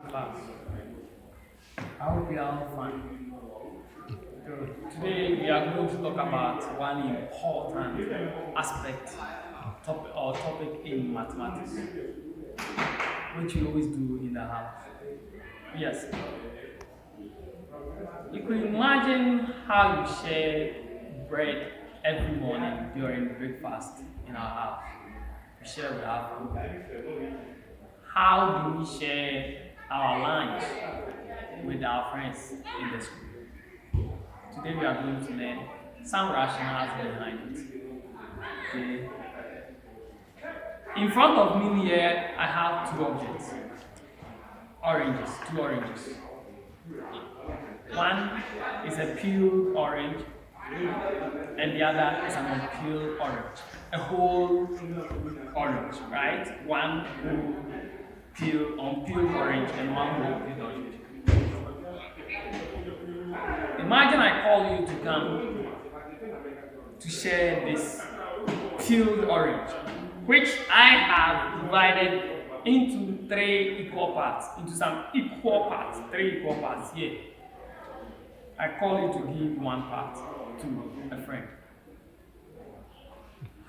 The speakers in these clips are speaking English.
Class. I hope you are all fine. Good. Today we are going to talk about one important aspect topic in mathematics, which we always do in the house. Yes. You could imagine how you share bread every morning during breakfast in our house. We share with our family. How do we share our lunch with our friends in the school? Today we are going to learn some rationales behind it. Okay. In front of me here, I have two objects. Two oranges. One is a peeled orange, and the other is an unpeeled orange. A whole orange, right? One whole unpeeled orange and one whole peeled orange. Imagine I call you to come to share this peeled orange, which I have divided into three equal parts, three equal parts here. I call you to give one part to a friend.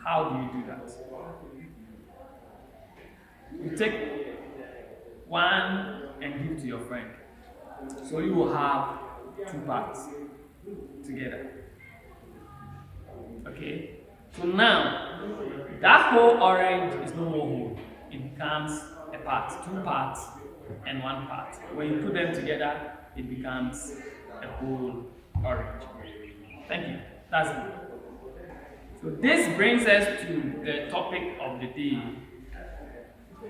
How do you do that? You take one and give to your friend. So you will have two parts together. Okay? So now, that whole orange is no more whole. It becomes a part, two parts, and one part. When you put them together, it becomes a whole orange. Thank you. That's it. So this brings us to the topic of the day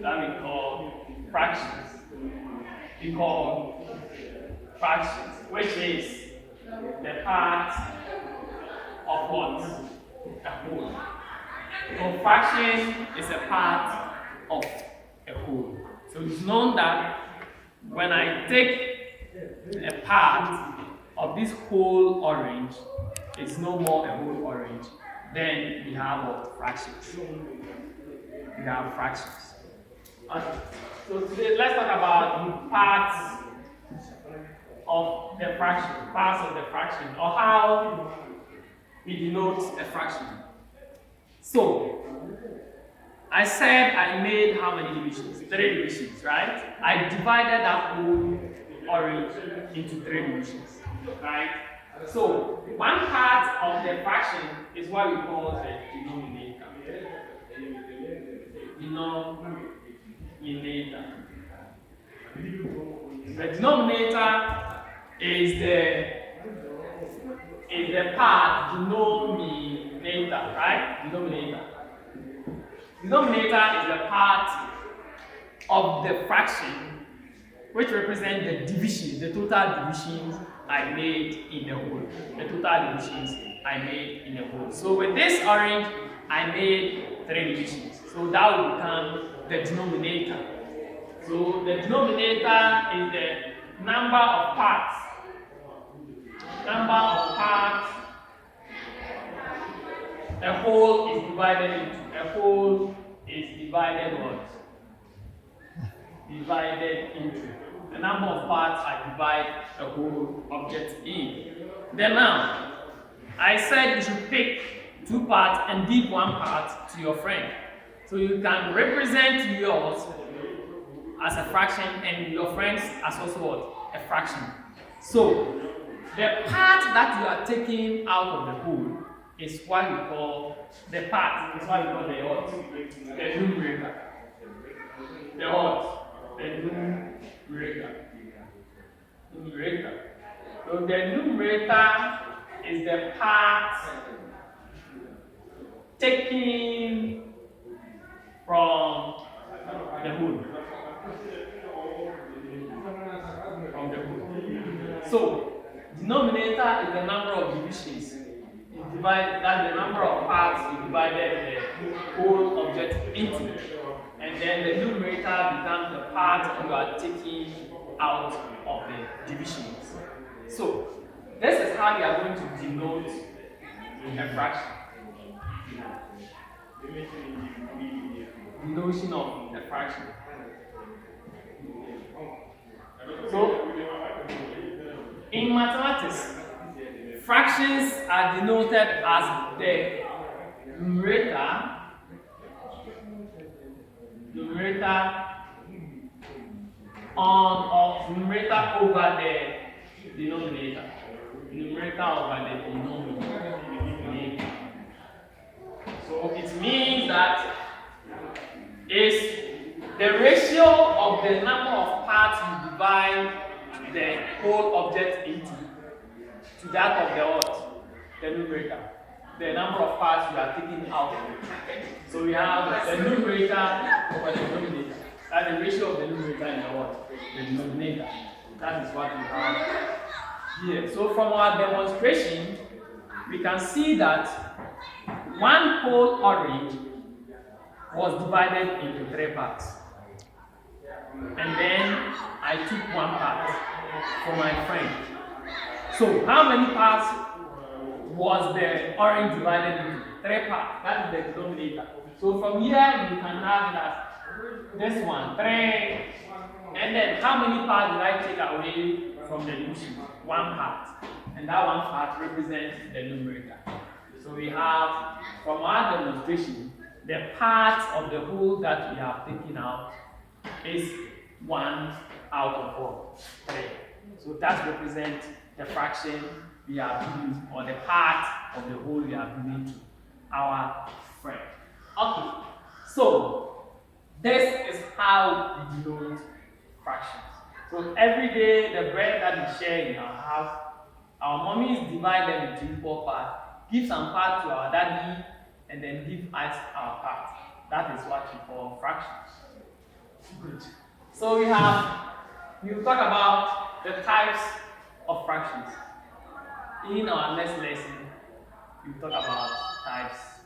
that we call fractions. We call fractions, which is the part of what? A whole. So fraction is a part of a whole. So it's known that when I take a part of this whole orange, it's no more a whole orange, then we have what? Fractions. We have fractions. Okay. So today let's talk about the parts of the fraction, or how we denote a fraction. So, I said I made how many divisions? 3 divisions, right? I divided that whole orange into 3 divisions, right? So, one part of the fraction is what we call the denominator. The denominator is the part denominator, right? Denominator is the part of the fraction which represents the division, the total divisions I made in the whole. The total divisions I made in the whole. So with this orange, I made 3 divisions. So that will become the denominator. So the denominator is the number of parts. A whole is divided into. A whole is divided what? Divided into. The number of parts I divide a whole object in. Then now, I said you should pick 2 parts and give 1 part to your friend. So you can represent yours as a fraction and your friends as also what? A fraction. So the part that you are taking out of the whole is what we call the part. Is what we call the what? The numerator. The what? The numerator. So the numerator is the part taken from the whole. So, denominator is the number of divisions. That's the number of parts you divided the whole object into. And then the numerator becomes the part you are taking out of the divisions. So, this is how we are going to denote a fraction. The notion of a fraction. So, in mathematics, fractions are denoted as the numerator numerator over the denominator. Numerator over the denominator. So it means that is the ratio of the number of parts you divide the whole object into to that of the what? The numerator. The number of parts you are taking out of it. So we have the numerator over the denominator. That's the ratio of the numerator and the what? The denominator. That is what we have here. So from our demonstration, we can see that one whole orange was divided into 3 parts. And then I took 1 part for my friend. So how many parts was the orange divided into? 3 parts. That is the denominator. So from here you can have that this one, 3. And then how many parts did I take away from the division? 1 part. And that 1 part represents the numerator. So we have from our demonstration, the part of the whole that we have taken out is 1 out of 3. So that represents the fraction we have given, or the part of the whole we have given to our friend. Okay, so this is how we denote fractions. So every day, the bread that we share in our house, our mommies divide them into equal parts, give some part to our daddy, and then give us our part. That is what we call fractions. Good. So we'll talk about the types of fractions. In our next lesson, we'll talk about types